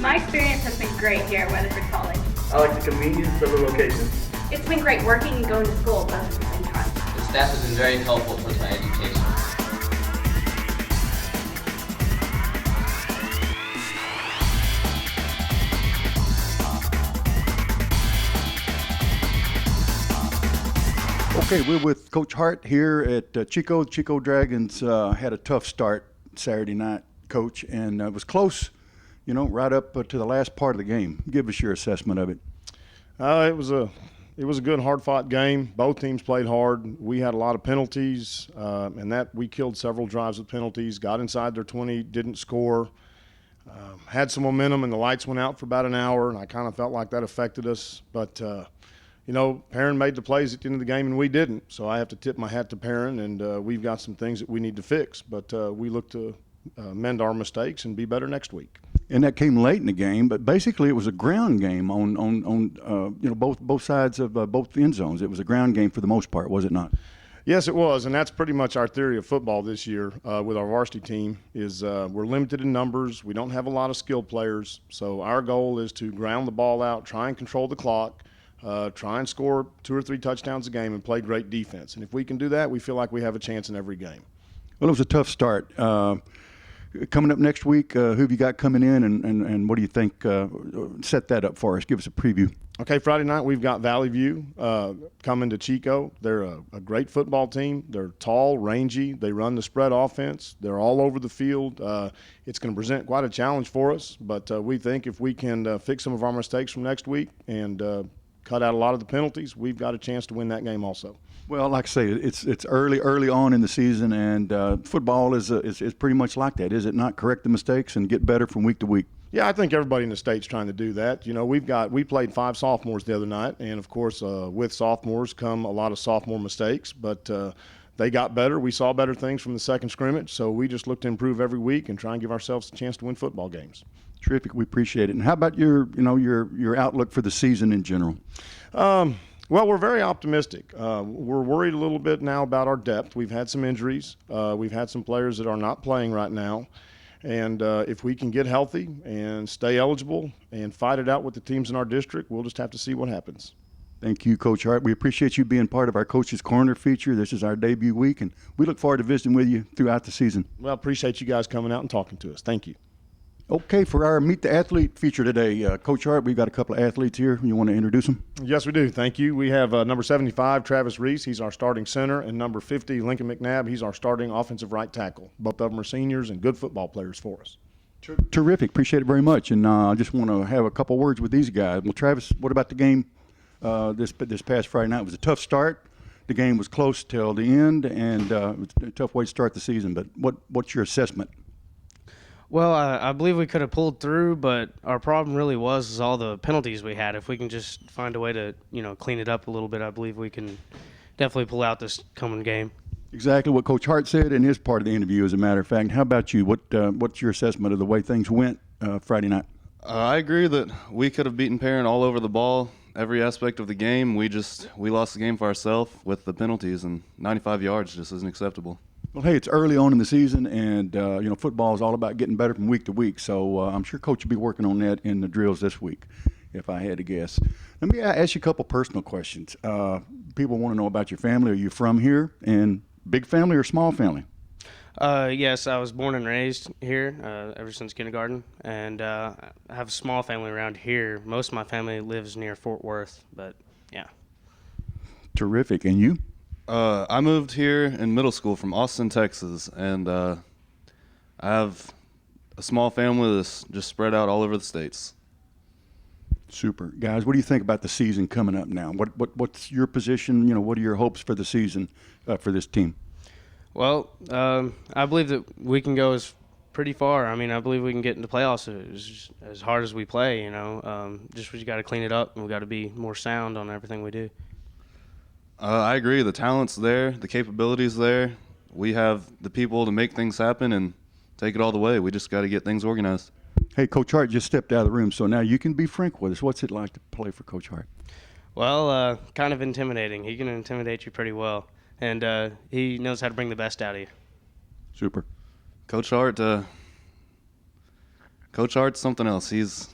My experience has been great here at Weatherford College. I like the convenience of the location. It's been great working and going to school both at the same time. The staff has been very helpful towards my education. Okay, we're with Coach Hart here at Chico. Chico Dragons had a tough start Saturday night, Coach, and it was close, right up to the last part of the game. Give us your assessment of it. It was a good, hard-fought game. Both teams played hard. We had a lot of penalties, and that we killed several drives with penalties. Got inside their 20, didn't score. Had some momentum, and the lights went out for about an hour, and I kind of felt like that affected us. But Perrin made the plays at the end of the game, and we didn't. So I have to tip my hat to Perrin, and we've got some things that we need to fix. But we look to mend our mistakes and be better next week. And that came late in the game, but basically it was a ground game on both sides of both end zones. It was a ground game for the most part, was it not? Yes, it was, and that's pretty much our theory of football this year with our varsity team is we're limited in numbers. We don't have a lot of skilled players, so our goal is to ground the ball out, try and control the clock, try and score 2 or 3 touchdowns a game and play great defense. And if we can do that, we feel like we have a chance in every game. Well, it was a tough start. Coming up next week, who have you got coming in, and what do you think? Set that up for us. Give us a preview. Okay, Friday night we've got Valley View coming to Chico. They're a great football team. They're tall, rangy. They run the spread offense. They're all over the field. It's going to present quite a challenge for us, but we think if we can fix some of our mistakes from next week and cut out a lot of the penalties, we've got a chance to win that game also. Well, like I say, it's early on in the season, and football is pretty much like that, is it not? Correct the mistakes and get better from week to week. Yeah, I think everybody in the state's trying to do that. We played 5 sophomores the other night, and of course, with sophomores come a lot of sophomore mistakes, but they got better. We saw better things from the second scrimmage, so we just look to improve every week and try and give ourselves a chance to win football games. Terrific. We appreciate it. And how about your outlook for the season in general? Well, we're very optimistic. We're worried a little bit now about our depth. We've had some injuries. We've had some players that are not playing right now. And if we can get healthy and stay eligible and fight it out with the teams in our district, we'll just have to see what happens. Thank you, Coach Hart. We appreciate you being part of our Coach's Corner feature. This is our debut week, and we look forward to visiting with you throughout the season. Well, appreciate you guys coming out and talking to us. Thank you. Okay, for our Meet the Athlete feature today, Coach Hart, we've got a couple of athletes here. You want to introduce them? Yes, we do. Thank you. We have number 75, Travis Reese. He's our starting center. And number 50, Lincoln McNabb. He's our starting offensive right tackle. Both of them are seniors and good football players for us. Terrific. Appreciate it very much. And I just want to have a couple words with these guys. Well, Travis, what about the game this past Friday night? It was a tough start. The game was close till the end, and it was a tough way to start the season. But what's your assessment? Well, I believe we could have pulled through, but our problem really was all the penalties we had. If we can just find a way to, clean it up a little bit, I believe we can definitely pull out this coming game. Exactly what Coach Hart said in his part of the interview, as a matter of fact. How about you? What's your assessment of the way things went Friday night? I agree that we could have beaten Perrin all over the ball, every aspect of the game. We lost the game for ourselves with the penalties, and 95 yards just isn't acceptable. Well, hey, it's early on in the season, and football is all about getting better from week to week. So I'm sure Coach will be working on that in the drills this week, if I had to guess. Let me ask you a couple personal questions. People want to know about your family. Are you from here? And big family or small family? Yes, I was born and raised here ever since kindergarten, and I have a small family around here. Most of my family lives near Fort Worth, but yeah. Terrific. And you? I moved here in middle school from Austin, Texas, and I have a small family that's just spread out all over the states. Super. Guys, what do you think about the season coming up now? What's your position? What are your hopes for the season for this team? Well, I believe that we can go pretty far. I mean, I believe we can get into playoffs as hard as we play, Just we got to clean it up, and we got to be more sound on everything we do. I agree. The talent's there. The capability's there. We have the people to make things happen and take it all the way. We just got to get things organized. Hey, Coach Hart just stepped out of the room, so now you can be frank with us. What's it like to play for Coach Hart? Well, kind of intimidating. He can intimidate you pretty well, and he knows how to bring the best out of you. Super. Coach Hart Coach Hart's something else. He's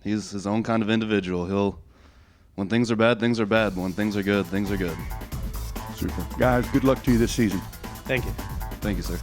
his own kind of individual. When things are bad, things are bad. But when things are good, things are good. Super. Guys, good luck to you this season. Thank you. Thank you, sir.